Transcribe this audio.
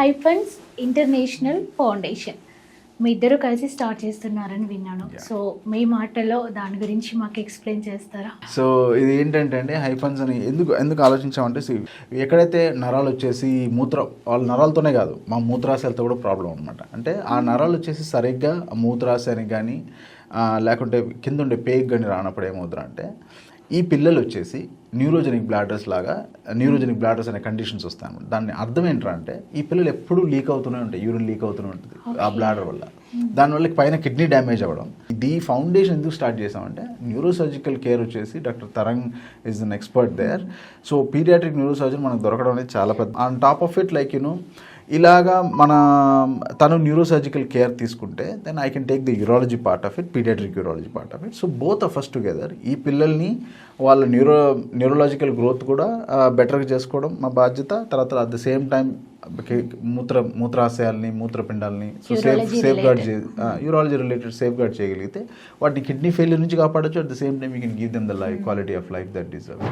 Hyphens international foundation మీ ఇద్దరు కలిసి start చేస్తున్నారని విన్నాను. సో మీ మాటలో దాని గురించి మాకు ఎక్స్ప్లెయిన్ చేస్తారా? సో ఇది ఏంటంటే అండి, హైఫన్స్ అని ఎందుకు ఆలోచించామంటే, ఎక్కడైతే నరాలు వచ్చేసి వాళ్ళ నరాలతోనే కాదు, మా మూత్రాశయాలతో కూడా ప్రాబ్లం అనమాట. అంటే ఆ నరాలు వచ్చేసి సరిగ్గా మూత్రాశయానికి కానీ లేకుంటే కింద ఉండే పేగ్ కానీ రానప్పుడు ఏమవుతుందంటే, ఈ పిల్లలు వచ్చేసి న్యూరోజెనిక్ బ్లాడర్స్ అనే కండిషన్స్ వస్తాయి. దాన్ని అర్థం ఏంట్రా అంటే, ఈ పిల్లలు ఎప్పుడూ లీక్ అవుతూనే ఉంటాయి, యూరిన్ లీక్ అవుతూనే ఉంటుంది ఆ బ్లాడర్ వల్ల. దానివల్ల పైన కిడ్నీ డ్యామేజ్ అవ్వడం. ఈ ఫౌండేషన్ ఎందుకు స్టార్ట్ చేసామంటే, న్యూరోసర్జికల్ కేర్ వచ్చేసి doctor Tarang is an expert there. So paediatric neurosurgeon మనకు దొరకడం అనేది చాలా పెద్ద. ఆన్ టాప్ ఆఫ్ ఇట్ ఇలాగా తను న్యూరోసర్జికల్ కేర్ తీసుకుంటే then I can take the urology part of it, paediatric urology part of it. So both of us together ఈ పిల్లల్ని వాళ్ళ న్యూరోలాజికల్ గ్రోత్ కూడా బెటర్గా చేసుకోవడం మా బాధ్యత. తర్వాత అట్ ద సేమ్ టైం మూత్రాశయాల్ని, మూత్రపిండాలని safeguard urology related safeguard చేయగలిగితే వాటిని కిడ్నీ ఫెయిల్యూర్ నుంచి కాపాడచ్చు. At the same time you can give them the quality of life that deserve.